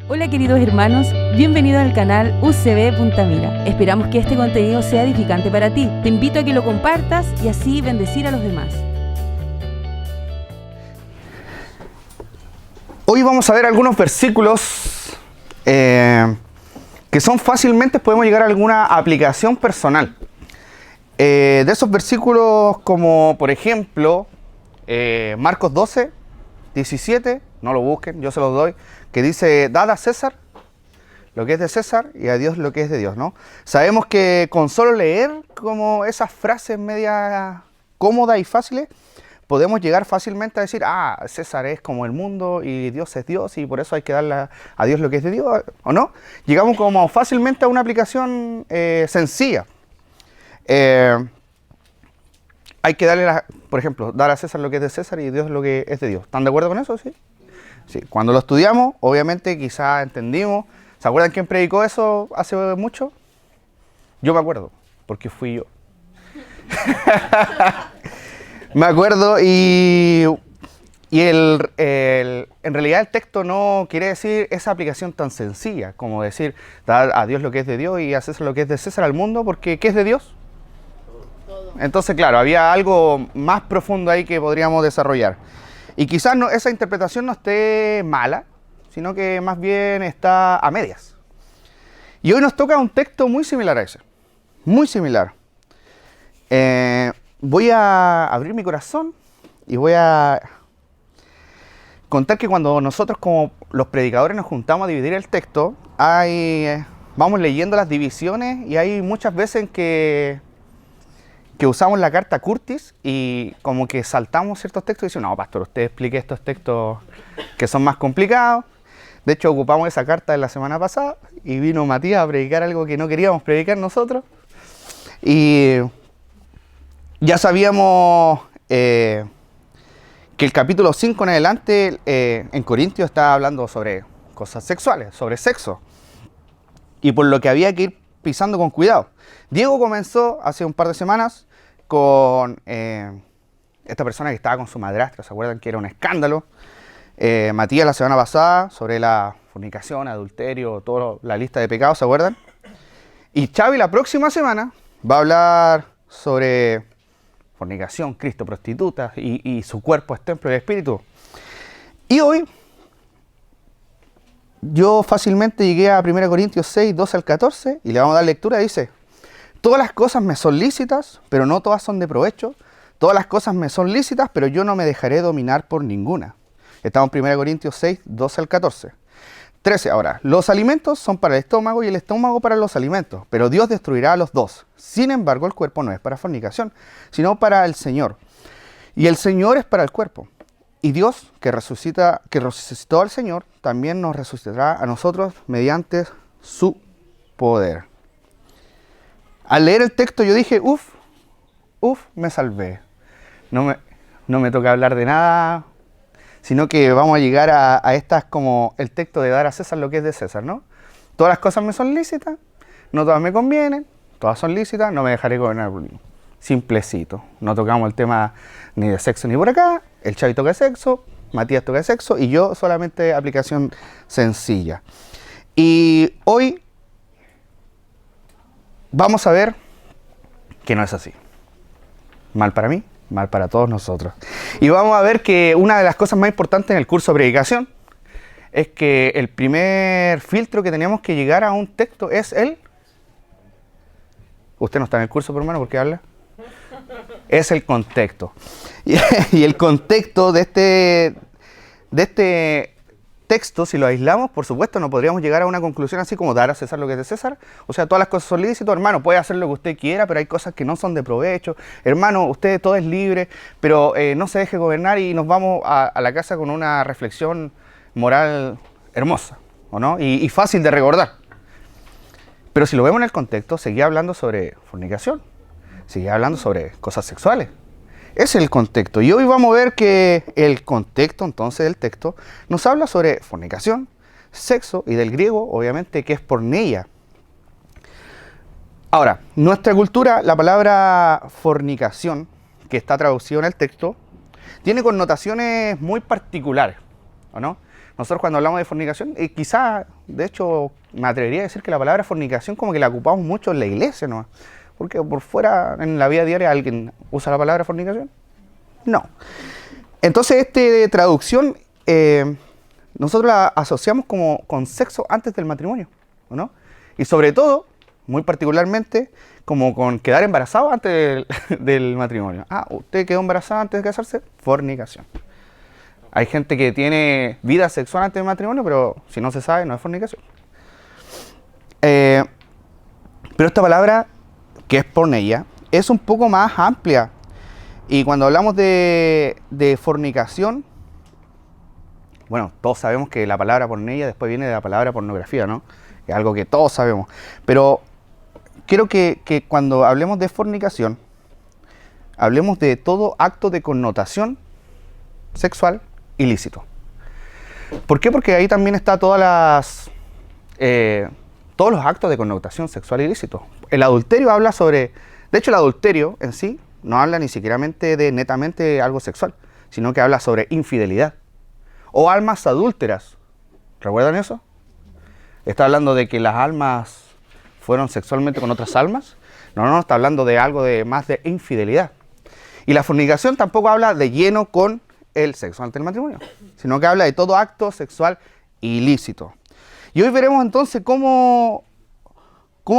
Hola queridos hermanos, bienvenidos al canal UCB Punta Mira. Esperamos que este contenido sea edificante para ti. Te invito a que lo compartas y así bendecir a los demás. Hoy vamos a ver algunos versículos que son fácilmente, podemos llegar a alguna aplicación personal. De esos versículos como por ejemplo Marcos 12, 17, no lo busquen, yo se los doy, que dice, dad a César lo que es de César y a Dios lo que es de Dios, ¿no? Sabemos que con solo leer como esas frases medias cómodas y fáciles, podemos llegar fácilmente a decir, César es como el mundo y Dios es Dios y por eso hay que darle a Dios lo que es de Dios, ¿o no? Llegamos como fácilmente a una aplicación sencilla. Hay que darle, por ejemplo, dar a César lo que es de César y a Dios lo que es de Dios. ¿Están de acuerdo con eso? Sí. Sí. Cuando lo estudiamos, obviamente, quizás entendimos. ¿Se acuerdan quién predicó eso hace mucho? Yo me acuerdo, porque fui yo. Me acuerdo en realidad el texto no quiere decir esa aplicación tan sencilla como decir, dar a Dios lo que es de Dios y a César lo que es de César al mundo, porque ¿qué es de Dios? Entonces, claro, había algo más profundo ahí que podríamos desarrollar. Y quizás esa interpretación no esté mala, sino que más bien está a medias. Y hoy nos toca un texto muy similar a ese. Muy similar. Voy a abrir mi corazón y voy a contar que cuando nosotros como los predicadores nos juntamos a dividir el texto, vamos leyendo las divisiones y hay muchas veces en que usamos la carta Curtis y como que saltamos ciertos textos y decimos, no, pastor, usted explique estos textos que son más complicados. De hecho, ocupamos esa carta de la semana pasada y vino Matías a predicar algo que no queríamos predicar nosotros. Y ya sabíamos que el capítulo 5 en adelante en Corintios está hablando sobre cosas sexuales, sobre sexo. Y por lo que había que ir pisando con cuidado. Diego comenzó hace un par de semanas con esta persona que estaba con su madrastra, ¿se acuerdan que era un escándalo? Matías la semana pasada sobre la fornicación, adulterio, toda la lista de pecados, ¿se acuerdan? Y Xavi la próxima semana va a hablar sobre fornicación, Cristo, prostitutas y su cuerpo es templo del Espíritu. Y hoy yo fácilmente llegué a 1 Corintios 6, 12 al 14 y le vamos a dar lectura. Dice, todas las cosas me son lícitas, pero no todas son de provecho. Todas las cosas me son lícitas, pero yo no me dejaré dominar por ninguna. Estamos en 1 Corintios 6, 12 al 14. 13. Ahora, los alimentos son para el estómago y el estómago para los alimentos, pero Dios destruirá a los dos. Sin embargo, el cuerpo no es para fornicación, sino para el Señor. Y el Señor es para el cuerpo. Y Dios, que resucitó al Señor, también nos resucitará a nosotros mediante su poder. Al leer el texto yo dije, me salvé. No me toca hablar de nada, sino que vamos a llegar a estas como el texto de dar a César lo que es de César, ¿no? Todas las cosas me son lícitas, no todas me convienen, todas son lícitas, no me dejaré gobernar por ninguno. Simplecito. No tocamos el tema ni de sexo ni por acá, el Xavi toca sexo, Matías toca sexo y yo solamente aplicación sencilla. Y hoy vamos a ver que no es así. Mal para mí, mal para todos nosotros. Y vamos a ver que una de las cosas más importantes en el curso de predicación es que el primer filtro que tenemos que llegar a un texto es el... Usted no está en el curso, por hermano, ¿por qué habla? Es el contexto. Y el contexto de este texto, si lo aislamos, por supuesto, no podríamos llegar a una conclusión así como dar a César lo que es de César. O sea, todas las cosas son lícitas, hermano, puede hacer lo que usted quiera, pero hay cosas que no son de provecho. Hermano, usted todo es libre, pero no se deje gobernar y nos vamos a la casa con una reflexión moral hermosa, ¿o no? Y fácil de recordar. Pero si lo vemos en el contexto, seguía hablando sobre fornicación, seguía hablando sobre cosas sexuales. Ese es el contexto. Y hoy vamos a ver que el contexto, entonces, del texto, nos habla sobre fornicación, sexo, y del griego, obviamente, que es porneia. Ahora, nuestra cultura, la palabra fornicación, que está traducido en el texto, tiene connotaciones muy particulares, ¿o no? nosotros cuando hablamos de fornicación, quizá, de hecho, me atrevería a decir que la palabra fornicación como que la ocupamos mucho en la iglesia, ¿no? Porque por fuera, en la vida diaria, ¿alguien usa la palabra fornicación? No. Entonces, esta traducción, nosotros la asociamos como con sexo antes del matrimonio, ¿no? Y sobre todo, muy particularmente, como con quedar embarazado antes del matrimonio. Ah, ¿usted quedó embarazada antes de casarse? Fornicación. Hay gente que tiene vida sexual antes del matrimonio, pero si no se sabe, no es fornicación. Pero esta palabra, que es porneia, es un poco más amplia. Y cuando hablamos de fornicación, bueno, todos sabemos que la palabra porneia después viene de la palabra pornografía, ¿no? Es algo que todos sabemos. Pero quiero que cuando hablemos de fornicación, hablemos de todo acto de connotación sexual ilícito. ¿Por qué? Porque ahí también está todos los actos de connotación sexual ilícito. El adulterio habla sobre... De hecho, el adulterio en sí no habla ni siquiera de netamente algo sexual, sino que habla sobre infidelidad. O almas adúlteras. ¿Recuerdan eso? ¿Está hablando de que las almas fueron sexualmente con otras almas? No, está hablando de algo más de infidelidad. Y la fornicación tampoco habla de lleno con el sexo antes del matrimonio, sino que habla de todo acto sexual ilícito. Y hoy veremos entonces cómo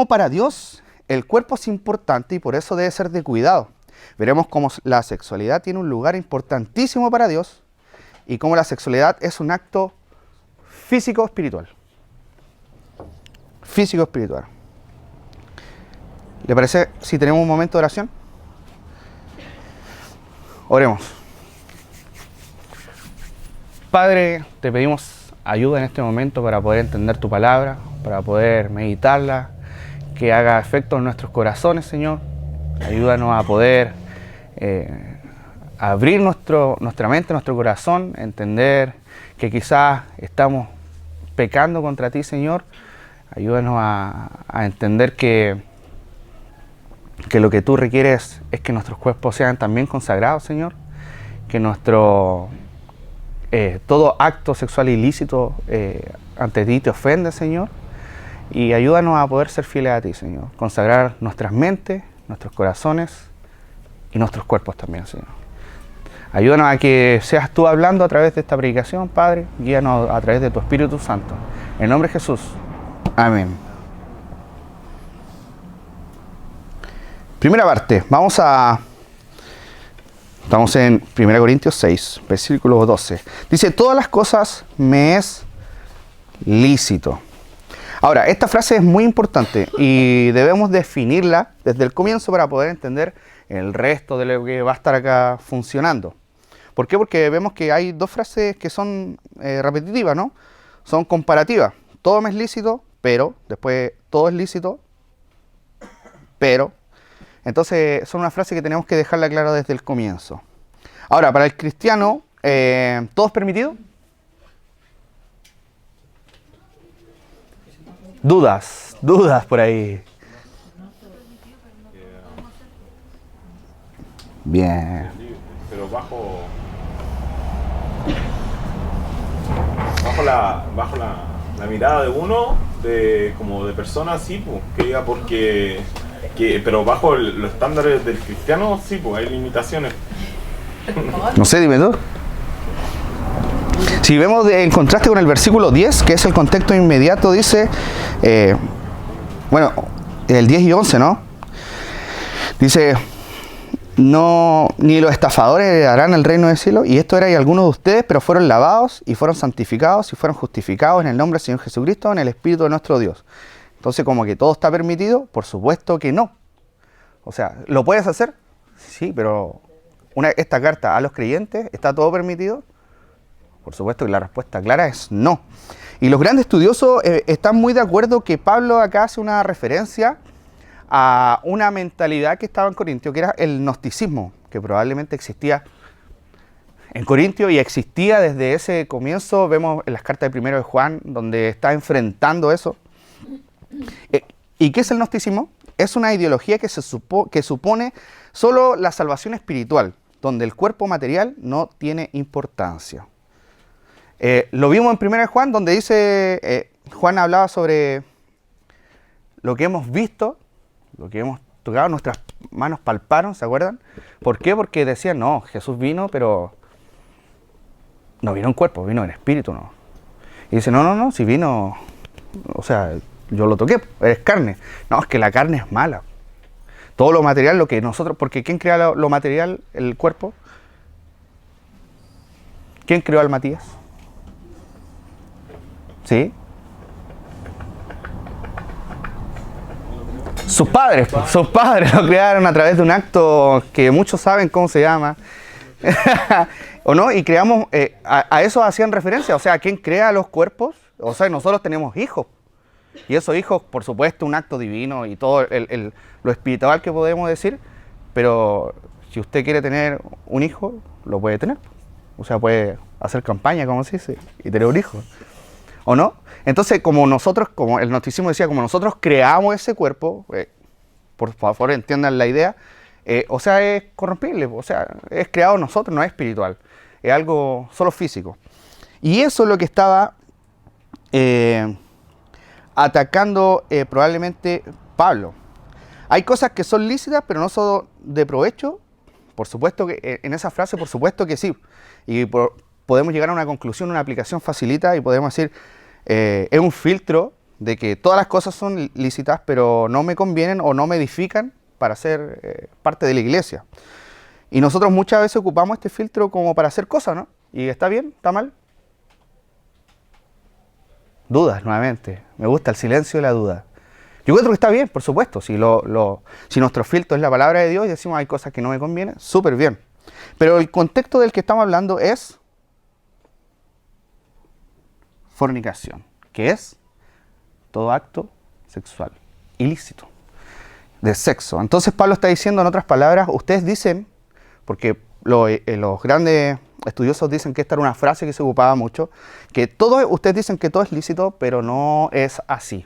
para Dios el cuerpo es importante y por eso debe ser de cuidado. Veremos cómo la sexualidad tiene un lugar importantísimo para Dios y cómo la sexualidad es un acto físico-espiritual. Físico-espiritual. ¿Le parece si tenemos un momento de oración? Oremos. Padre, te pedimos ayuda en este momento para poder entender tu palabra, para poder meditarla, que haga efecto en nuestros corazones, Señor. Ayúdanos a poder abrir nuestra mente, nuestro corazón, entender que quizás estamos pecando contra ti, Señor. Ayúdanos a entender que lo que tú requieres es que nuestros cuerpos sean también consagrados, Señor. Que todo acto sexual ilícito ante ti te ofende, Señor. Y ayúdanos a poder ser fieles a ti, Señor. Consagrar nuestras mentes, nuestros corazones y nuestros cuerpos también, Señor. Ayúdanos a que seas tú hablando a través de esta predicación, Padre. Guíanos a través de tu Espíritu Santo. En nombre de Jesús. Amén. Primera parte. Estamos en 1 Corintios 6, versículo 12. Dice, todas las cosas me es lícito. Ahora, esta frase es muy importante y debemos definirla desde el comienzo para poder entender el resto de lo que va a estar acá funcionando. ¿Por qué? Porque vemos que hay dos frases que son repetitivas, ¿no? Son comparativas. Todo me es lícito, pero, después todo es lícito, pero. Entonces, son una frase que tenemos que dejarla clara desde el comienzo. Ahora, para el cristiano, ¿todo es permitido? Dudas por ahí. Bien. Pero bajo la mirada de uno, como de persona, sí, pues, que diga pero bajo los estándares del cristiano, sí, pues hay limitaciones. No sé, dime tú. Si vemos en contraste con el versículo 10, que es el contexto inmediato, dice, el 10 y 11, ¿no? Dice, no, ni los estafadores heredarán el reino del cielo, y esto era y algunos de ustedes, pero fueron lavados y fueron santificados y fueron justificados en el nombre del Señor Jesucristo, en el Espíritu de nuestro Dios. Entonces, como que todo está permitido, por supuesto que no. O sea, ¿lo puedes hacer? Sí, pero esta carta a los creyentes, ¿está todo permitido? Por supuesto que la respuesta clara es no. Y los grandes estudiosos están muy de acuerdo que Pablo acá hace una referencia a una mentalidad que estaba en Corintio, que era el gnosticismo, que probablemente existía en Corintio y existía desde ese comienzo. Vemos en las cartas de 1 de Juan, donde está enfrentando eso. ¿Y qué es el gnosticismo? Es una ideología que supone solo la salvación espiritual, donde el cuerpo material no tiene importancia. Lo vimos en 1 Juan, donde dice, Juan hablaba sobre lo que hemos visto, lo que hemos tocado, nuestras manos palparon, ¿se acuerdan? ¿Por qué? Porque decían, no, Jesús vino, pero no vino en cuerpo, vino en espíritu, ¿no? Y dice, no, si vino, o sea, yo lo toqué, es carne. No, es que la carne es mala. Todo lo material, lo que nosotros, porque ¿quién crea lo material, el cuerpo? ¿Quién creó al Matías? ¿Sí? Sus padres lo crearon a través de un acto que muchos saben cómo se llama. ¿O no? Y creamos, a eso hacían referencia, o sea, ¿quién crea los cuerpos? O sea, nosotros tenemos hijos. Y esos hijos, por supuesto, un acto divino y todo lo espiritual que podemos decir, pero si usted quiere tener un hijo, lo puede tener. O sea, puede hacer campaña, como se dice, y tener un hijo. ¿O no? Entonces, como nosotros, como el gnosticismo decía, como nosotros creamos ese cuerpo, por favor entiendan la idea, o sea, es corrompible, o sea, es creado nosotros, no es espiritual, es algo solo físico. Y eso es lo que estaba atacando probablemente Pablo. Hay cosas que son lícitas, pero no son de provecho. Por supuesto que en esa frase, por supuesto que sí. Y podemos llegar a una conclusión, una aplicación facilita y podemos decir, es un filtro de que todas las cosas son lícitas, pero no me convienen o no me edifican para ser parte de la iglesia. Y nosotros muchas veces ocupamos este filtro como para hacer cosas, ¿no? ¿Y está bien? ¿Está mal? Dudas, nuevamente. Me gusta el silencio y la duda. Yo creo que está bien, por supuesto. Si nuestro filtro es la palabra de Dios y decimos hay cosas que no me convienen, súper bien. Pero el contexto del que estamos hablando es fornicación, que es todo acto sexual, ilícito, de sexo. Entonces Pablo está diciendo, en otras palabras, ustedes dicen, porque los grandes estudiosos dicen que esta era una frase que se ocupaba mucho, que ustedes dicen que todo es lícito, pero no es así.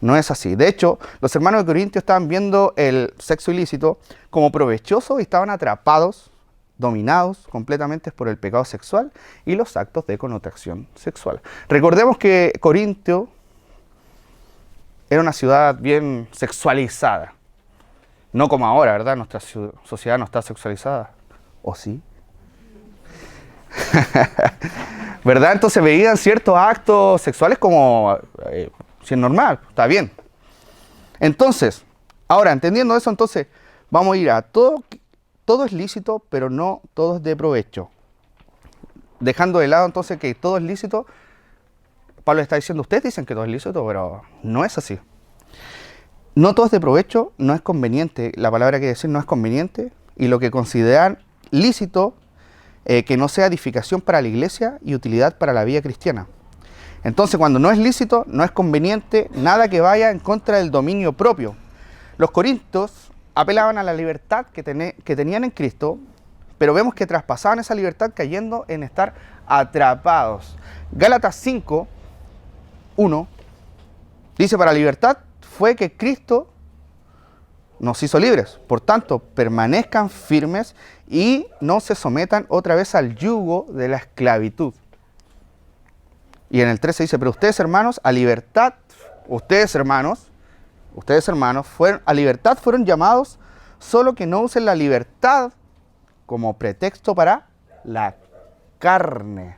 No es así. De hecho, los hermanos de Corintios estaban viendo el sexo ilícito como provechoso y estaban atrapados, dominados completamente por el pecado sexual y los actos de connotación sexual. Recordemos que Corintio era una ciudad bien sexualizada. No como ahora, ¿verdad? Nuestra sociedad no está sexualizada. ¿O sí? ¿Verdad? Entonces veían ciertos actos sexuales como si es normal, está bien. Entonces, ahora entendiendo eso, entonces vamos a ir a todo es lícito, pero no todo es de provecho. Dejando de lado entonces que todo es lícito, Pablo está diciendo, ustedes dicen que todo es lícito, pero no es así. No todo es de provecho, no es conveniente, la palabra que decir no es conveniente, y lo que consideran lícito, que no sea edificación para la iglesia y utilidad para la vida cristiana. Entonces, cuando no es lícito, no es conveniente nada que vaya en contra del dominio propio. Los corintios apelaban a la libertad que tenían en Cristo, pero vemos que traspasaban esa libertad cayendo en estar atrapados. Gálatas 5, 1, dice, para libertad fue que Cristo nos hizo libres. Por tanto, permanezcan firmes y no se sometan otra vez al yugo de la esclavitud. Y en el 13 dice, pero ustedes hermanos, a libertad, ustedes hermanos, a libertad fueron llamados, solo que no usen la libertad como pretexto para la carne,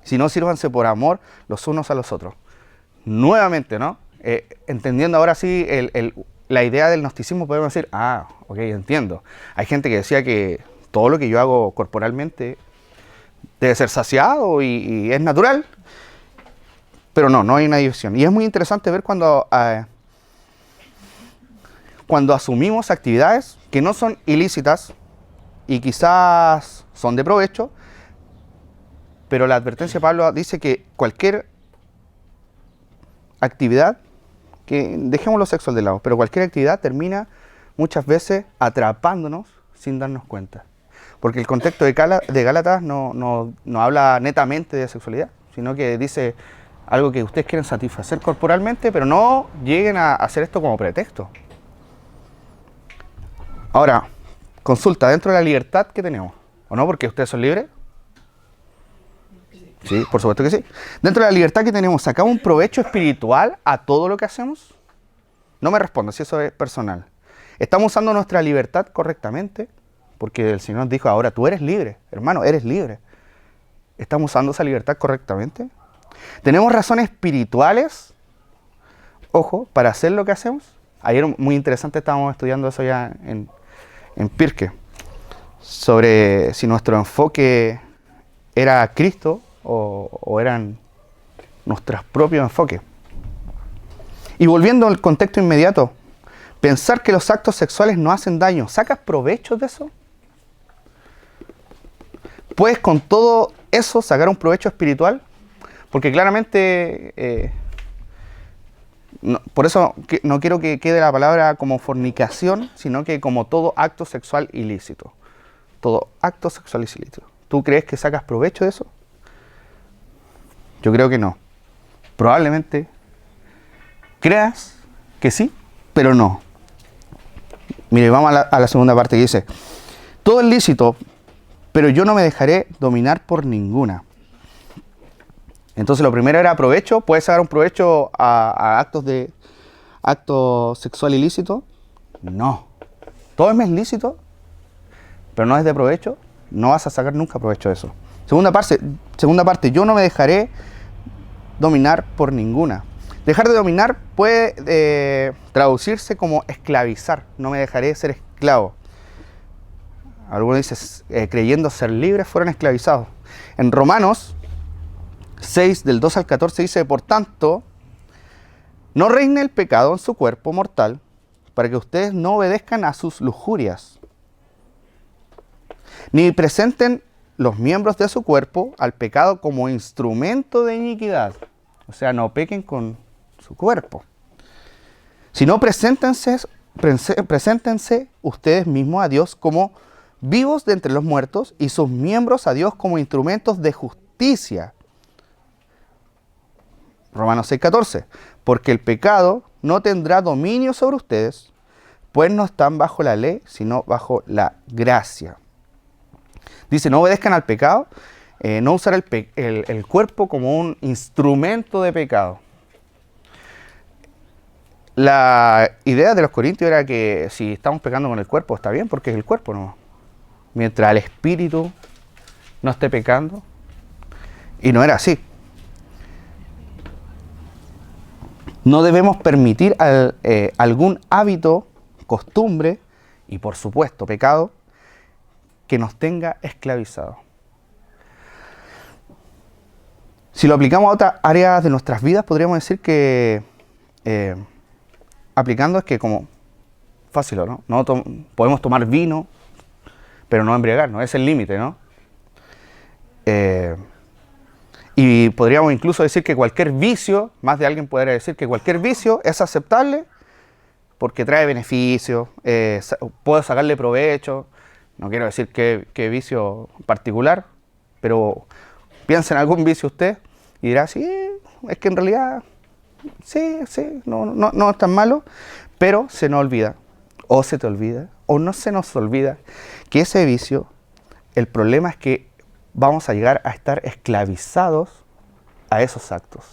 sino sírvanse por amor los unos a los otros. Nuevamente, ¿no? Entendiendo ahora sí la idea del gnosticismo, podemos decir, ok, entiendo. Hay gente que decía que todo lo que yo hago corporalmente debe ser saciado y es natural, pero no hay una división. Y es muy interesante ver cuando asumimos actividades que no son ilícitas y quizás son de provecho, pero la advertencia de Pablo dice que cualquier actividad, que dejemos lo sexual de lado, pero cualquier actividad termina muchas veces atrapándonos sin darnos cuenta. Porque el contexto de Gálatas no habla netamente de sexualidad, sino que dice algo que ustedes quieren satisfacer corporalmente, pero no lleguen a hacer esto como pretexto. Ahora, consulta, dentro de la libertad que tenemos, ¿o no? Porque ustedes son libres. Sí, por supuesto que sí. Dentro de la libertad que tenemos, ¿sacamos un provecho espiritual a todo lo que hacemos? No me respondas si eso es personal. ¿Estamos usando nuestra libertad correctamente? Porque el Señor nos dijo, ahora tú eres libre, hermano, eres libre. ¿Estamos usando esa libertad correctamente? ¿Tenemos razones espirituales, ojo, para hacer lo que hacemos? Ayer, muy interesante, estábamos estudiando eso ya en Pirque, sobre si nuestro enfoque era Cristo o eran nuestros propios enfoques. Y volviendo al contexto inmediato, pensar que los actos sexuales no hacen daño, ¿sacas provecho de eso? ¿Puedes con todo eso sacar un provecho espiritual? Porque claramente, por eso no quiero que quede la palabra como fornicación, sino que como todo acto sexual ilícito. Todo acto sexual ilícito. ¿Tú crees que sacas provecho de eso? Yo creo que no. Probablemente creas que sí, pero no. Mire, vamos a la segunda parte que dice, todo es lícito, pero yo no me dejaré dominar por ninguna. Entonces lo primero era provecho. ¿Puedes sacar un provecho a acto sexual ilícito? No. Todo es lícito, pero no es de provecho. No vas a sacar nunca provecho de eso. Segunda parte, yo no me dejaré dominar por ninguna. Dejar de dominar puede traducirse como esclavizar. No me dejaré ser esclavo. Algunos dicen, creyendo ser libres, fueron esclavizados. En Romanos 6, del 2 al 14 dice, por tanto, no reine el pecado en su cuerpo mortal, para que ustedes no obedezcan a sus lujurias, ni presenten los miembros de su cuerpo al pecado como instrumento de iniquidad. O sea, no pequen con su cuerpo. Sino preséntense ustedes mismos a Dios como vivos de entre los muertos y sus miembros a Dios como instrumentos de justicia. Romanos 6:14. Porque el pecado no tendrá dominio sobre ustedes, pues no están bajo la ley, sino bajo la gracia. Dice, no obedezcan al pecado, no usar el cuerpo como un instrumento de pecado. La idea de los corintios era que si estamos pecando con el cuerpo está bien, porque es el cuerpo, ¿no? Mientras el espíritu no esté pecando. Y no era así. No debemos permitir algún hábito, costumbre y por supuesto pecado que nos tenga esclavizados. Si lo aplicamos a otras áreas de nuestras vidas, podríamos decir que aplicando es que como fácil, ¿no? Podemos tomar vino, pero no embriagarnos, es el límite, ¿no? Y podríamos incluso decir que cualquier vicio, más de alguien podría decir que cualquier vicio es aceptable porque trae beneficios, puedo sacarle provecho. No quiero decir qué vicio particular, pero piensa en algún vicio usted y dirá, sí, es que en realidad, sí, no es tan malo, pero se nos olvida, o se te olvida, o no se nos olvida que ese vicio, el problema es que vamos a llegar a estar esclavizados a esos actos.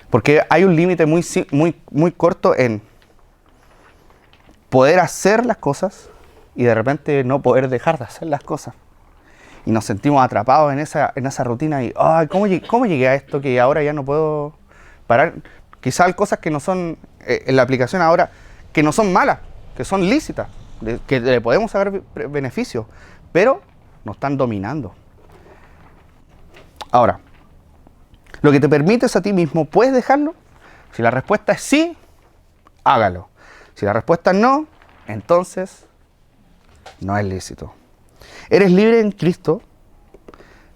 Porque hay un límite muy corto en poder hacer las cosas y de repente no poder dejar de hacer las cosas. Y nos sentimos atrapados en esa rutina y ay, ¿cómo llegué a esto que ahora ya no puedo parar? Quizás hay cosas que no son, en la aplicación ahora, que no son malas, que son lícitas, que le podemos sacar beneficios, pero nos están dominando. Ahora, lo que te permites a ti mismo, ¿puedes dejarlo? Si la respuesta es sí, hágalo. Si la respuesta es no, entonces no es lícito. Eres libre en Cristo,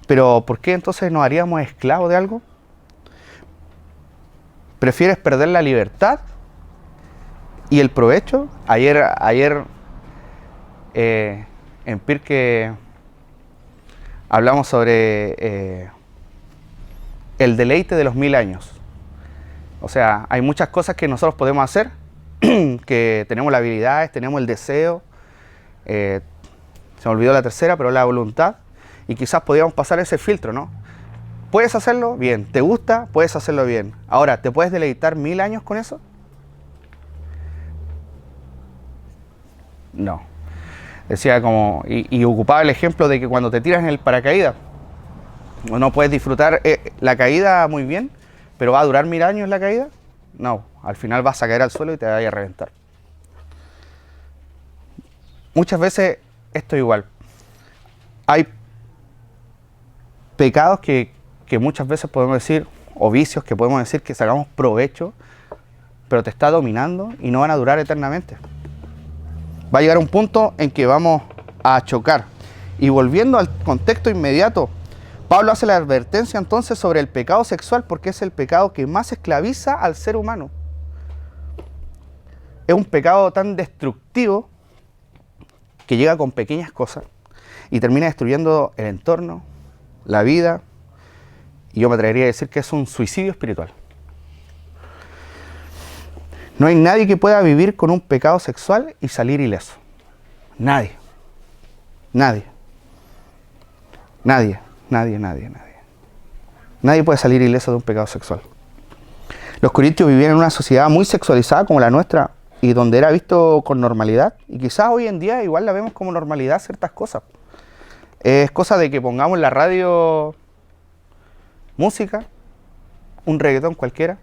pero ¿por qué entonces nos haríamos esclavos de algo? ¿Prefieres perder la libertad y el provecho? Ayer en Pirque hablamos sobre el deleite de los 1000 años. O sea, hay muchas cosas que nosotros podemos hacer, que tenemos las habilidades, tenemos el deseo, se me olvidó la tercera, pero la voluntad. Y quizás podíamos pasar ese filtro, ¿no? ¿Puedes hacerlo? Bien. ¿Te gusta? Puedes hacerlo bien. Ahora, ¿te puedes deleitar 1000 años con eso? No. Decía como, y ocupaba el ejemplo de que cuando te tiras en el paracaídas, no puedes disfrutar la caída muy bien, pero ¿va a durar 1000 años la caída? No, al final vas a caer al suelo y te vas a reventar. Muchas veces esto es igual. Hay pecados que muchas veces podemos decir, o vicios que podemos decir que sacamos provecho, pero te está dominando y no van a durar eternamente. Va a llegar un punto en que vamos a chocar. Y volviendo al contexto inmediato, Pablo hace la advertencia entonces sobre el pecado sexual porque es el pecado que más esclaviza al ser humano. Es un pecado tan destructivo que llega con pequeñas cosas y termina destruyendo el entorno, la vida, y yo me atrevería a decir que es un suicidio espiritual. No hay nadie que pueda vivir con un pecado sexual y salir ileso. Nadie. Nadie. Nadie. Nadie, nadie, nadie. Nadie puede salir ileso de un pecado sexual. Los corintios vivían en una sociedad muy sexualizada como la nuestra y donde era visto con normalidad. Y quizás hoy en día igual la vemos como normalidad ciertas cosas. Es cosa de que pongamos en la radio música, un reggaetón cualquiera,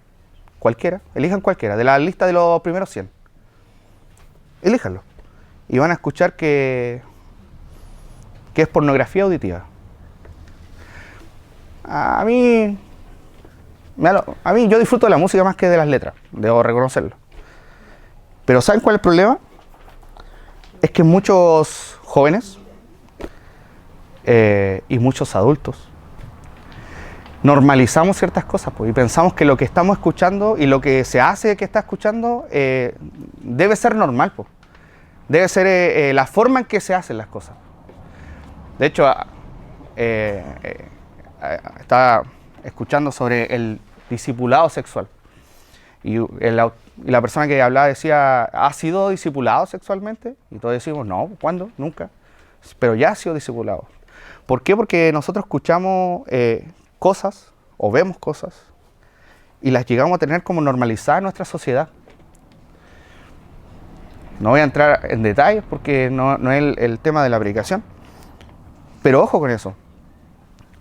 elijan cualquiera, de la lista de los primeros 100. Elíjanlo. Y van a escuchar que es pornografía auditiva. A mí yo disfruto de la música más que de las letras, debo reconocerlo. Pero ¿saben cuál es el problema? Es que muchos jóvenes y muchos adultos normalizamos ciertas cosas pues, y pensamos que lo que estamos escuchando y lo que se hace que está escuchando debe ser normal, pues. Debe ser la forma en que se hacen las cosas. De hecho, estaba escuchando sobre el discipulado sexual y la persona que hablaba decía, ¿ha sido discipulado sexualmente? Y todos decimos, no, ¿cuándo? Nunca. Pero ya ha sido discipulado. ¿Por qué? Porque nosotros escuchamos cosas o vemos cosas y las llegamos a tener como normalizadas en nuestra sociedad. No voy a entrar en detalles porque no es el tema de la predicación, pero ojo con eso.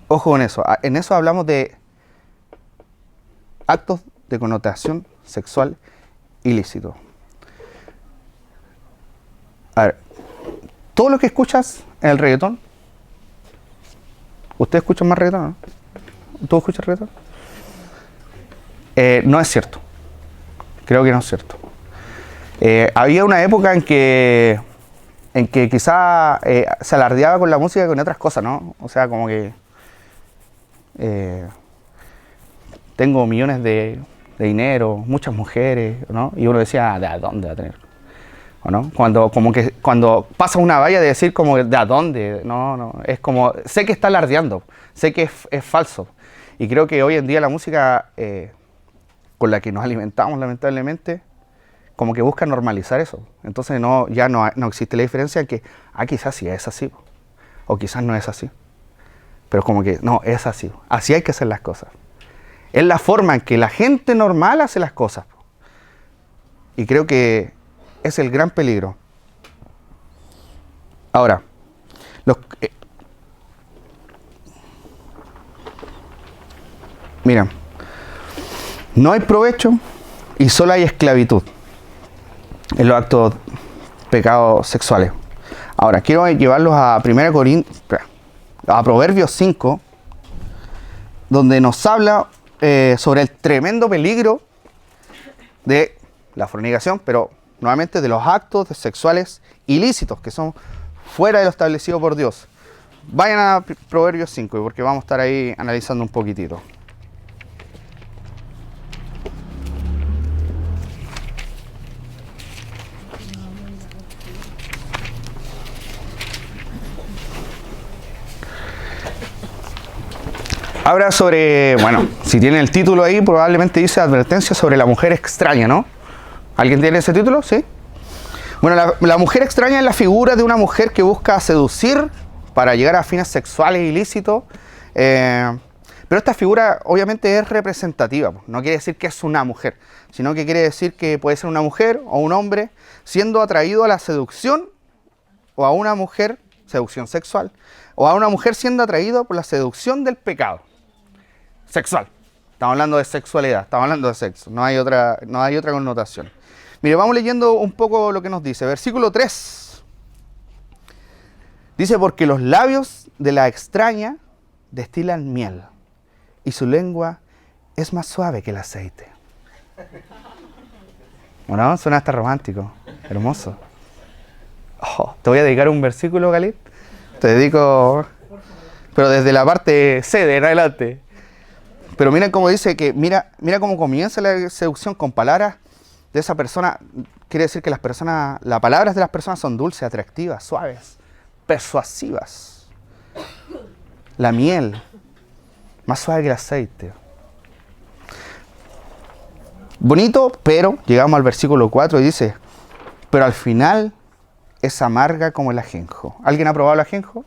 Ojo con eso. En eso hablamos de actos de connotación sexual ilícito. A ver, todo lo que escuchas en el reggaetón, ¿ustedes escuchan más reggaetón, no? ¿Tú escuchas reggaetón? No es cierto. Creo que no es cierto. Había una época en que quizá se alardeaba con la música con otras cosas, ¿no? O sea, como que tengo millones de dinero, muchas mujeres, ¿no? Y uno decía, ¿de dónde va a tener? ¿O no? Cuando pasa una valla de decir como, ¿de a dónde? No, es como, sé que está alardeando, sé que es falso. Y creo que hoy en día la música con la que nos alimentamos, lamentablemente, como que busca normalizar eso. Entonces ya no existe la diferencia en que, quizás sí es así, o quizás no es así. Pero como que, no, es así. Así hay que hacer las cosas. Es la forma en que la gente normal hace las cosas. Y creo que es el gran peligro. Ahora, mira, no hay provecho y solo hay esclavitud en los actos pecados sexuales. Ahora, quiero llevarlos a Proverbios 5, donde nos habla sobre el tremendo peligro de la fornicación, pero nuevamente de los actos sexuales ilícitos que son fuera de lo establecido por Dios. Vayan a Proverbios 5, porque vamos a estar ahí analizando un poquitito. Habla sobre, bueno, si tiene el título ahí, probablemente dice advertencia sobre la mujer extraña, ¿no? ¿Alguien tiene ese título? ¿Sí? Bueno, la mujer extraña es la figura de una mujer que busca seducir para llegar a fines sexuales ilícitos. Pero esta figura obviamente es representativa, no quiere decir que es una mujer, sino que quiere decir que puede ser una mujer o un hombre siendo atraído a la seducción, o a una mujer, seducción sexual, o a una mujer siendo atraído por la seducción del pecado sexual. Estamos hablando de sexualidad, estamos hablando de sexo, no hay otra connotación. Mire, vamos leyendo un poco lo que nos dice. Versículo 3. Dice, porque los labios de la extraña destilan miel, y su lengua es más suave que el aceite. Bueno, suena hasta romántico, hermoso. Oh, te voy a dedicar un versículo, Galit. Te dedico, pero desde la parte C de en adelante. Pero miren cómo dice que, mira cómo comienza la seducción con palabras de esa persona. Quiere decir que las palabras de las personas son dulces, atractivas, suaves, persuasivas. La miel, más suave que el aceite. Bonito, pero llegamos al versículo 4 y dice, pero al final es amarga como el ajenjo. ¿Alguien ha probado el ajenjo?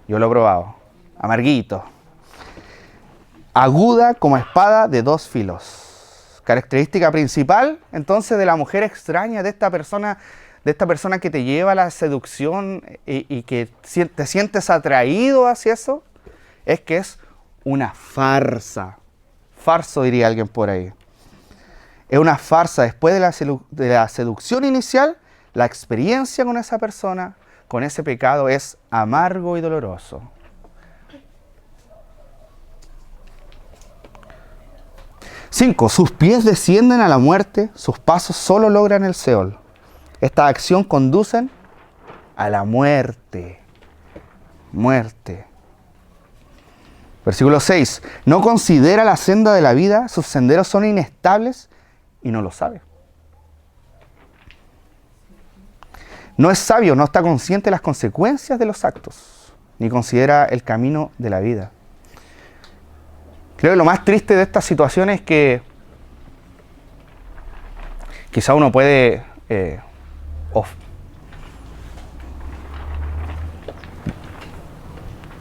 Yo lo he probado. Amarguito. Aguda como espada de dos filos. Característica principal, entonces, de la mujer extraña, de esta persona que te lleva a la seducción y que te sientes atraído hacia eso, es que es una farsa. Farso, diría alguien por ahí. Es una farsa. Después de la seducción inicial, la experiencia con esa persona, con ese pecado, es amargo y doloroso. Cinco, sus pies descienden a la muerte, sus pasos solo logran el Seol. Esta acción conducen a la muerte. Muerte. Versículo 6. No considera la senda de la vida, sus senderos son inestables y no lo sabe. No es sabio, no está consciente de las consecuencias de los actos, ni considera el camino de la vida. Creo que lo más triste de esta situación es que quizá uno puede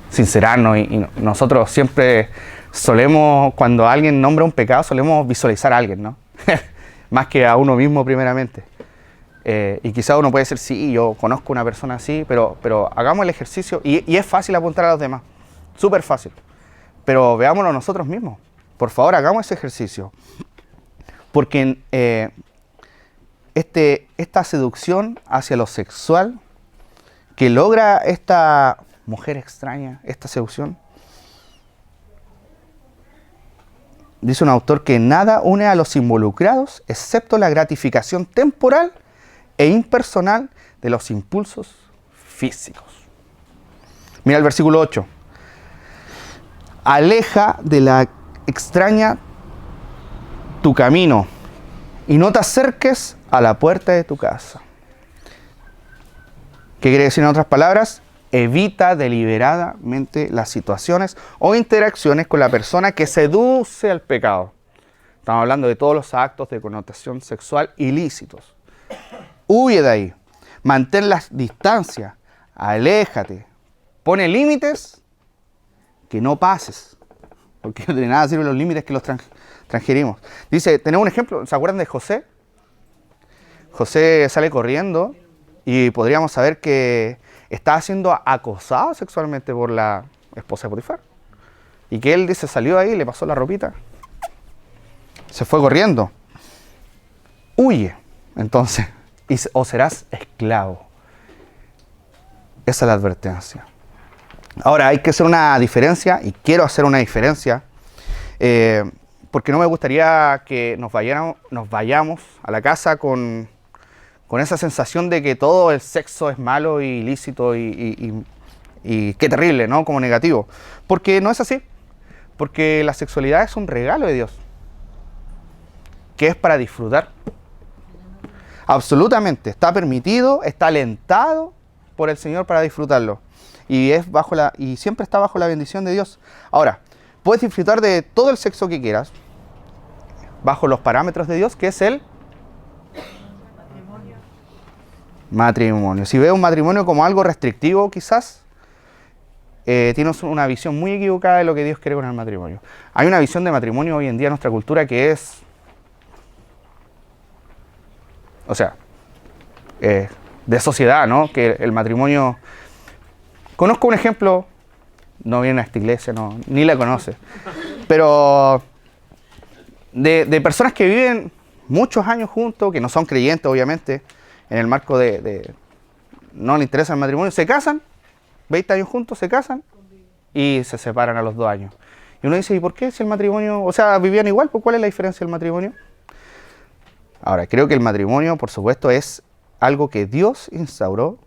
sincerarnos y nosotros siempre solemos, cuando alguien nombra un pecado, solemos visualizar a alguien, ¿no? Más que a uno mismo primeramente. Y quizá uno puede decir, sí, yo conozco una persona así, pero hagamos el ejercicio, y es fácil apuntar a los demás, súper fácil. Pero veámoslo nosotros mismos. Por favor, hagamos ese ejercicio. Porque esta seducción hacia lo sexual que logra esta mujer extraña, esta seducción, dice un autor que nada une a los involucrados excepto la gratificación temporal e impersonal de los impulsos físicos. Mira el versículo 8. Aleja de la extraña tu camino y no te acerques a la puerta de tu casa. ¿Qué quiere decir en otras palabras? Evita deliberadamente las situaciones o interacciones con la persona que seduce al pecado. Estamos hablando de todos los actos de connotación sexual ilícitos. Huye de ahí. Mantén las distancias. Aléjate. Pone límites que no pases. Porque no de nada sirven los límites que los transgredimos. Dice, tenemos un ejemplo. ¿Se acuerdan de José? José sale corriendo y podríamos saber que estaba siendo acosado sexualmente por la esposa de Potifar. Y que él dice, salió ahí, le pasó la ropita. Se fue corriendo. Huye, entonces, o serás esclavo. Esa es la advertencia. Ahora, hay que hacer una diferencia, y quiero hacer una diferencia, porque no me gustaría que nos vayamos a la casa con esa sensación de que todo el sexo es malo y ilícito y qué terrible, ¿no? Como negativo. Porque no es así. Porque la sexualidad es un regalo de Dios, que es para disfrutar. Absolutamente. Está permitido, está alentado por el Señor para disfrutarlo. Y siempre está bajo la bendición de Dios. Ahora, puedes disfrutar de todo el sexo que quieras, bajo los parámetros de Dios, que es el matrimonio. Si veo un matrimonio como algo restrictivo, quizás, tiene una visión muy equivocada de lo que Dios quiere con el matrimonio. Hay una visión de matrimonio hoy en día en nuestra cultura que es, o sea, de sociedad, ¿no? Que el matrimonio... Conozco un ejemplo, no viene a esta iglesia, no, ni la conoce, pero de personas que viven muchos años juntos, que no son creyentes obviamente, en el marco no les interesa el matrimonio, se casan, 20 años juntos, se casan y se separan a los 2 años. Y uno dice, ¿y por qué si el matrimonio, o sea, vivían igual? ¿Pues cuál es la diferencia del matrimonio? Ahora, creo que el matrimonio, por supuesto, es algo que Dios instauró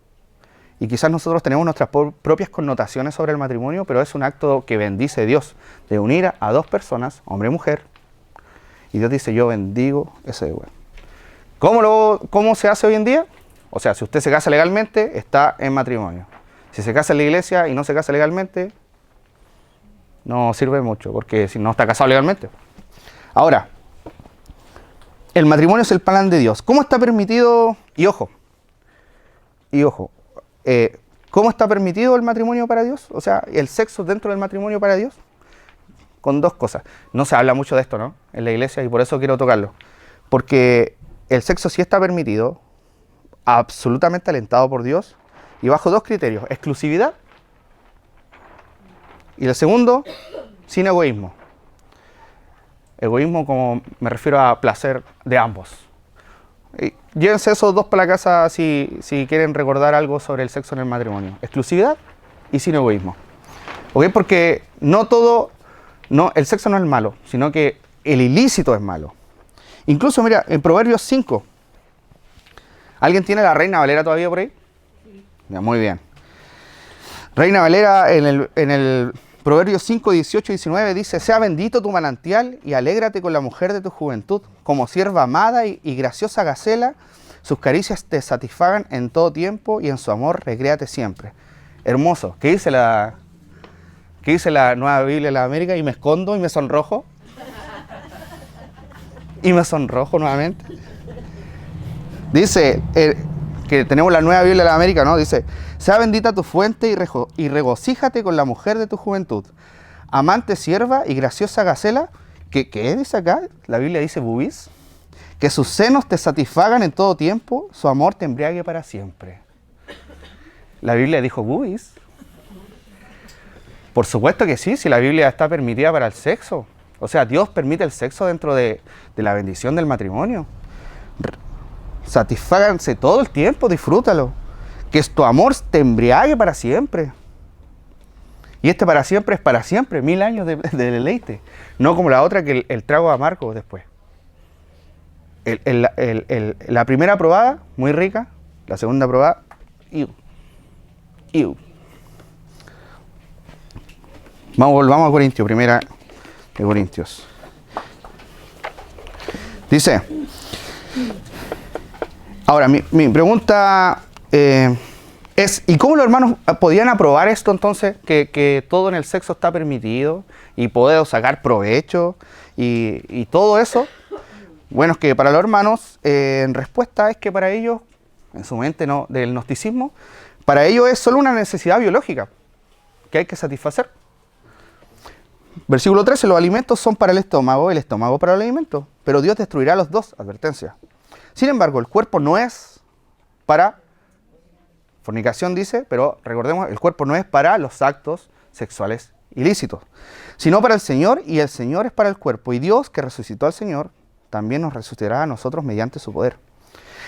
y quizás nosotros tenemos nuestras propias connotaciones sobre el matrimonio, pero es un acto que bendice Dios, de unir a 2 personas, hombre y mujer, y Dios dice, yo bendigo ese igual. ¿Cómo se hace hoy en día? O sea, si usted se casa legalmente, está en matrimonio. Si se casa en la iglesia y no se casa legalmente, no sirve mucho, porque si no está casado legalmente. Ahora, el matrimonio es el plan de Dios. ¿Cómo está permitido? Y ojo, ¿cómo está permitido el matrimonio para Dios? O sea, el sexo dentro del matrimonio para Dios. Con 2 cosas. No se habla mucho de esto, ¿no? En la iglesia, y por eso quiero tocarlo. Porque el sexo sí está permitido, absolutamente alentado por Dios, y bajo 2 criterios. Exclusividad. Y el segundo, sin egoísmo. Egoísmo como me refiero a placer de ambos. Llévense esos 2 para la casa si quieren recordar algo sobre el sexo en el matrimonio. Exclusividad y sin egoísmo. ¿Ok? Porque el sexo no es malo, sino que el ilícito es malo. Incluso, mira, en Proverbios 5. ¿Alguien tiene la Reina Valera todavía por ahí? Ya, muy bien. Reina Valera en el Proverbios 5, 18 y 19 dice, sea bendito tu manantial y alégrate con la mujer de tu juventud, como sierva amada y graciosa gacela, sus caricias te satisfagan en todo tiempo y en su amor recréate siempre. Hermoso. ¿Qué dice la Nueva Biblia de la América? Y me escondo y me sonrojo. Y me sonrojo nuevamente. Dice que tenemos la Nueva Biblia de la América, ¿no? Dice, sea bendita tu fuente y regocíjate con la mujer de tu juventud. Amante sierva y graciosa gacela. ¿Qué dice acá? La Biblia dice bubis. Que sus senos te satisfagan en todo tiempo, su amor te embriague para siempre. La Biblia dijo bubis. Por supuesto que sí, si la Biblia está permitida para el sexo. O sea, Dios permite el sexo dentro de la bendición del matrimonio. Satisfáganse todo el tiempo, disfrútalo. Que tu amor te embriague para siempre. Y este para siempre es para siempre, 1000 años de deleite. No como la otra que el trago amargo después. La primera probada, muy rica. La segunda probada, Volvamos a Corintios, primera de Corintios. Dice, ahora mi pregunta es, ¿y cómo los hermanos podían aprobar esto entonces? Que todo en el sexo está permitido y puedo sacar provecho y todo eso. Bueno, es que para los hermanos, en respuesta es que para ellos, en su mente del gnosticismo, para ellos es solo una necesidad biológica que hay que satisfacer. Versículo 13, los alimentos son para el estómago para el alimento, pero Dios destruirá los 2, advertencia. Sin embargo, el cuerpo no es para fornicación, dice, pero recordemos, el cuerpo no es para los actos sexuales ilícitos, sino para el Señor, y el Señor es para el cuerpo, y Dios, que resucitó al Señor, también nos resucitará a nosotros mediante su poder.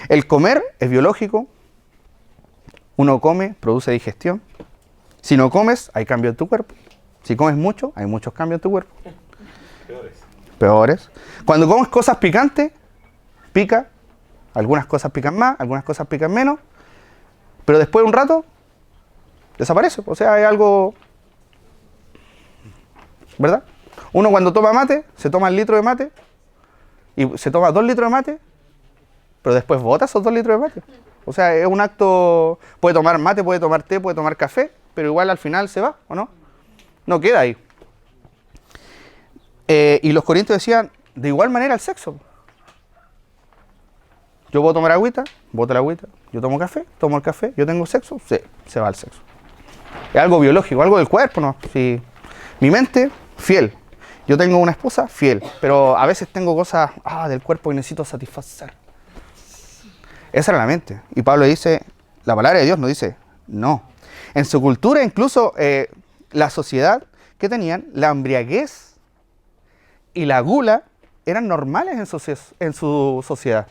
El comer es biológico, uno come, produce digestión. Si no comes, hay cambio en tu cuerpo. Si comes mucho, hay muchos cambios en tu cuerpo. Peores. Cuando comes cosas picantes, pica. Algunas cosas pican más, algunas cosas pican menos. Pero después de un rato, desaparece. O sea, hay algo... ¿Verdad? Uno cuando toma mate, se toma el litro de mate y se toma 2 litros de mate, pero después bota esos 2 litros de mate. O sea, es un acto... Puede tomar mate, puede tomar té, puede tomar café, pero igual al final se va, ¿o no? No queda ahí. Y los corintios decían, de igual manera el sexo. Yo puedo tomar agüita, boto la agüita. Yo tomo café, tomo el café. Yo tengo sexo, sí, se va el sexo. Es algo biológico, algo del cuerpo, ¿no? Si mi mente, fiel. Yo tengo una esposa, fiel. Pero a veces tengo cosas del cuerpo que necesito satisfacer. Esa era la mente. Y Pablo dice, la palabra de Dios nos dice, no. En su cultura, incluso la sociedad que tenían, la embriaguez y la gula eran normales en su sociedad.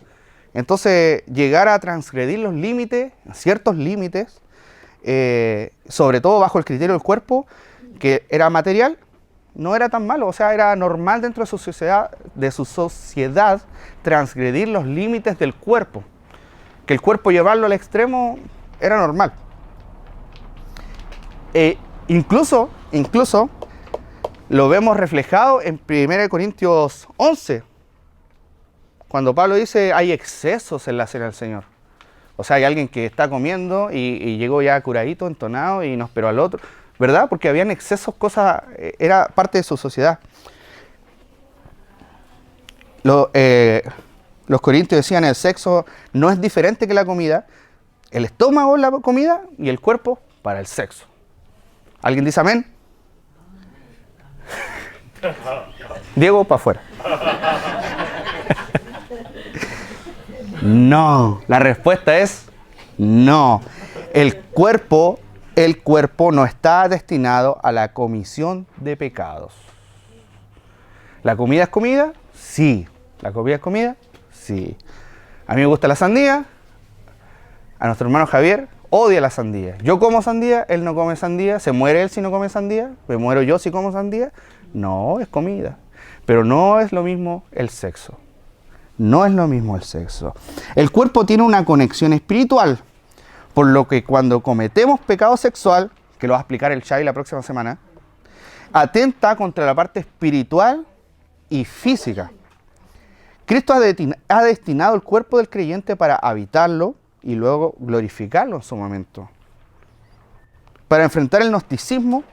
Entonces, llegar a transgredir los límites, ciertos límites, sobre todo bajo el criterio del cuerpo, que era material, no era tan malo. O sea, era normal dentro de su sociedad transgredir los límites del cuerpo. Que el cuerpo llevarlo al extremo era normal. Incluso lo vemos reflejado en 1 Corintios 11, cuando Pablo dice hay excesos en la cena del Señor. O sea, hay alguien que está comiendo y llegó ya curadito, entonado y no esperó al otro, ¿verdad? Porque habían excesos, cosas, era parte de su sociedad. Los corintios decían el sexo no es diferente que la comida, el estómago es la comida y el cuerpo para el sexo. ¿Alguien dice amén? Diego, para afuera. No, la respuesta es no. El cuerpo no está destinado a la comisión de pecados. ¿La comida es comida? Sí. ¿La comida es comida? Sí. A mí me gusta la sandía. A nuestro hermano Javier odia la sandía. Yo como sandía, él no come sandía. ¿Se muere él si no come sandía? ¿Me muero yo si como sandía? No, es comida. Pero no es lo mismo el sexo. No es lo mismo el sexo. El cuerpo tiene una conexión espiritual, por lo que cuando cometemos pecado sexual, que lo va a explicar el Chay la próxima semana, atenta contra la parte espiritual y física. Cristo ha destinado el cuerpo del creyente para habitarlo y luego glorificarlo en su momento. Para enfrentar el gnosticismo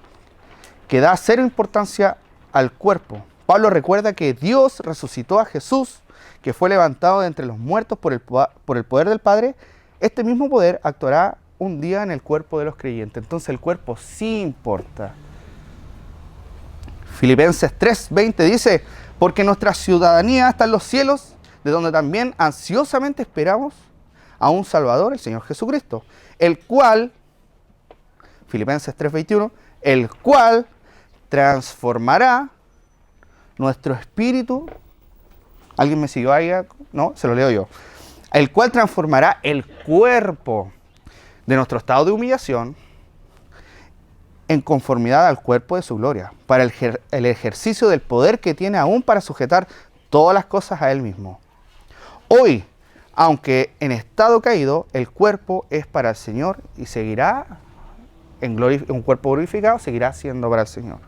que da cero importancia al cuerpo, Pablo recuerda que Dios resucitó a Jesús, que fue levantado de entre los muertos por el poder del Padre. Este mismo poder actuará un día en el cuerpo de los creyentes. Entonces el cuerpo sí importa. Filipenses 3:20 dice, porque nuestra ciudadanía está en los cielos, de donde también ansiosamente esperamos a un Salvador, el Señor Jesucristo, el cual, Filipenses 3:21, el cual transformará nuestro espíritu. ¿Alguien me siguió ahí? No, se lo leo yo. El cual transformará el cuerpo de nuestro estado de humillación en conformidad al cuerpo de su gloria, para el ejercicio del poder que tiene aún para sujetar todas las cosas a él mismo. Hoy, aunque en estado caído, el cuerpo es para el Señor y seguirá en un cuerpo glorificado, seguirá siendo para el Señor.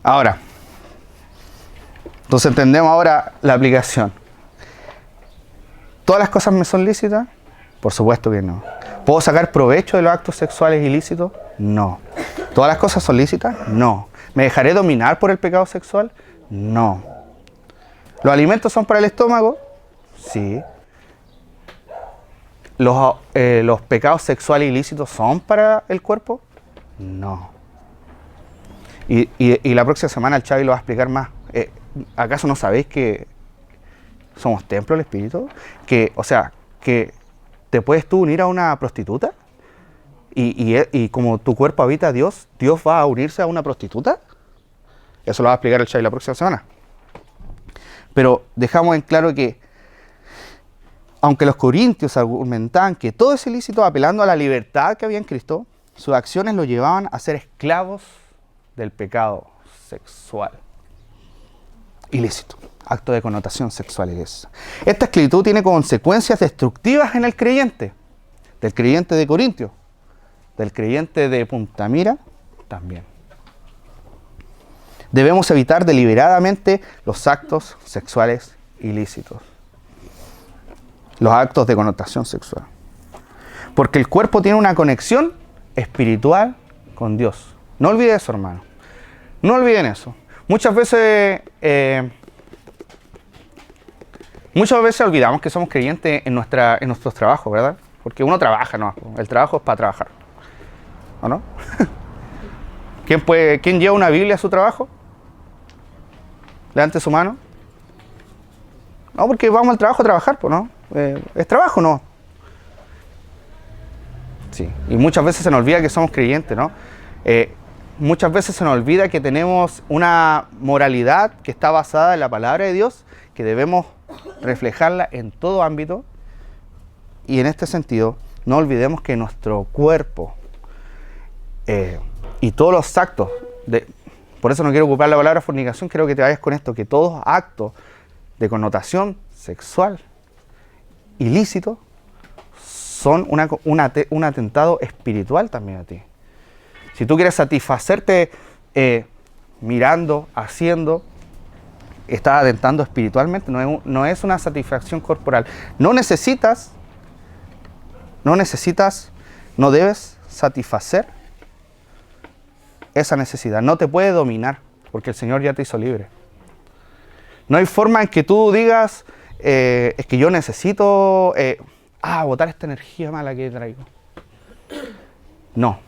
Ahora, entonces entendemos ahora la aplicación. ¿Todas las cosas me son lícitas? Por supuesto que no. ¿Puedo sacar provecho de los actos sexuales ilícitos? No. ¿Todas las cosas son lícitas? No. ¿Me dejaré dominar por el pecado sexual? No. ¿Los alimentos son para el estómago? Sí. ¿Los pecados sexuales ilícitos son para el cuerpo? No. Y la próxima semana el Chavi lo va a explicar más. ¿Acaso no sabéis que somos templo del Espíritu? Que te puedes tú unir a una prostituta y como tu cuerpo habita a Dios, ¿Dios va a unirse a una prostituta? Eso lo va a explicar el Chavi la próxima semana. Pero dejamos en claro que aunque los corintios argumentaban que todo es ilícito apelando a la libertad que había en Cristo, sus acciones lo llevaban a ser esclavos del pecado sexual ilícito, acto de connotación sexual ilícita. Esta esclavitud tiene consecuencias destructivas en el creyente, del creyente de Corintio, del creyente de Punta Mira también. Debemos evitar deliberadamente los actos sexuales ilícitos, los actos de connotación sexual, porque el cuerpo tiene una conexión espiritual con Dios. No olviden eso, hermano. No olviden eso. Muchas veces olvidamos que somos creyentes en nuestros trabajos, ¿verdad? porque uno trabaja, ¿no? El trabajo es para trabajar, ¿o no? ¿Quién lleva una Biblia a su trabajo? Levante su mano. No, porque vamos al trabajo a trabajar, pues, ¿no? ¿Es trabajo, no? Sí, y muchas veces se nos olvida que somos creyentes, ¿no? Muchas veces se nos olvida que tenemos una moralidad que está basada en la palabra de Dios, que debemos reflejarla en todo ámbito. Y en este sentido, no olvidemos que nuestro cuerpo y todos los actos, por eso no quiero ocupar la palabra fornicación, quiero que te vayas con esto, que todos actos de connotación sexual ilícito son un atentado espiritual también a ti. Si tú quieres satisfacerte mirando, haciendo, estás atentando espiritualmente, no es una satisfacción corporal. No debes satisfacer esa necesidad. No te puede dominar, porque el Señor ya te hizo libre. No hay forma en que tú digas, es que yo necesito botar esta energía mala que traigo. No,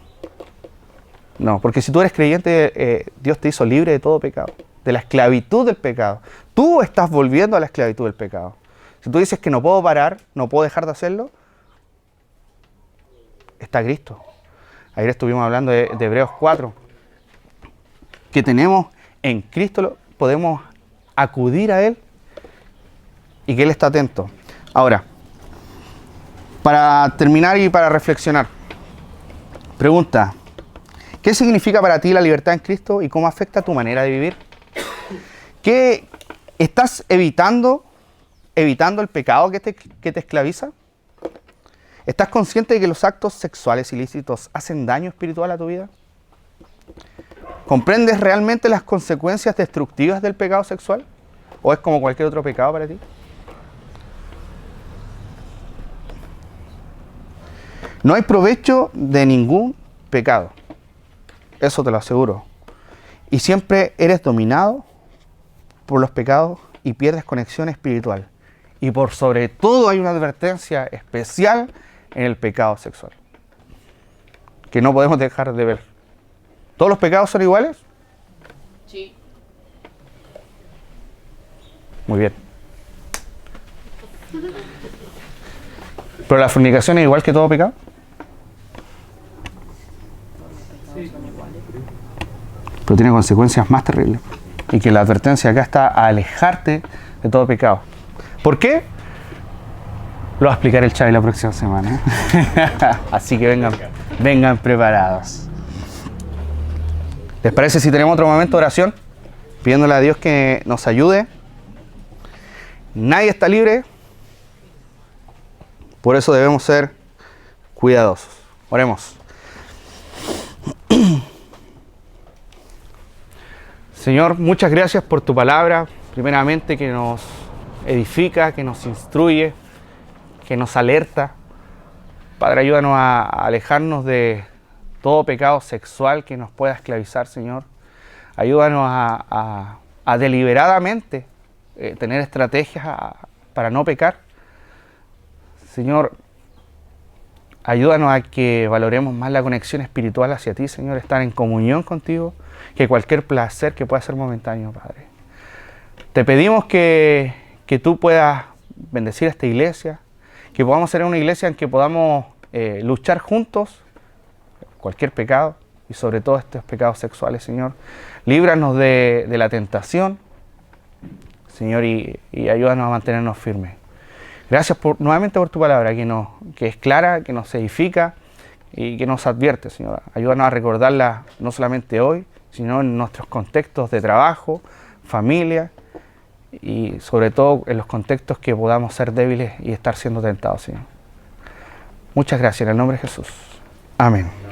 porque si tú eres creyente, Dios te hizo libre de todo pecado, de la esclavitud del pecado. Tú estás volviendo a la esclavitud del pecado. Si tú dices que no puedo parar, no puedo dejar de hacerlo, está Cristo. Ayer estuvimos hablando de Hebreos 4, que tenemos en Cristo, podemos acudir a Él y que Él está atento. Ahora, para terminar y para reflexionar, pregunta: ¿qué significa para ti la libertad en Cristo y cómo afecta tu manera de vivir? ¿Qué estás evitando el pecado que te esclaviza? ¿Estás consciente de que los actos sexuales ilícitos hacen daño espiritual a tu vida? ¿Comprendes realmente las consecuencias destructivas del pecado sexual? ¿O es como cualquier otro pecado para ti? No hay provecho de ningún pecado. Eso te lo aseguro. Y siempre eres dominado por los pecados y pierdes conexión espiritual. Y por sobre todo hay una advertencia especial en el pecado sexual, que no podemos dejar de ver. ¿Todos los pecados son iguales? Sí. Muy bien. ¿Pero la fornicación es igual que todo pecado? Sí. Pero tiene consecuencias más terribles. Y que la advertencia acá está a alejarte de todo pecado. ¿Por qué? Lo va a explicar el Chavi la próxima semana. Así que vengan preparados. ¿Les parece si tenemos otro momento de oración? Pidiéndole a Dios que nos ayude. Nadie está libre. Por eso debemos ser cuidadosos. Oremos. Señor, muchas gracias por tu palabra. Primeramente, que nos edifica, que nos instruye, que nos alerta. Padre, ayúdanos a alejarnos de todo pecado sexual que nos pueda esclavizar, Señor. Ayúdanos a deliberadamente tener estrategias para no pecar. Señor, ayúdanos a que valoremos más la conexión espiritual hacia ti, Señor, estar en comunión contigo, que cualquier placer que pueda ser momentáneo, Padre. Te pedimos que tú puedas bendecir a esta iglesia, que podamos ser una iglesia en que podamos luchar juntos cualquier pecado y sobre todo estos pecados sexuales, Señor. Líbranos de la tentación, Señor, y ayúdanos a mantenernos firmes. Gracias nuevamente por tu palabra, que es clara, que nos edifica y que nos advierte, Señor. Ayúdanos a recordarla no solamente hoy, sino en nuestros contextos de trabajo, familia y sobre todo en los contextos que podamos ser débiles y estar siendo tentados, Señor. Muchas gracias en el nombre de Jesús. Amén.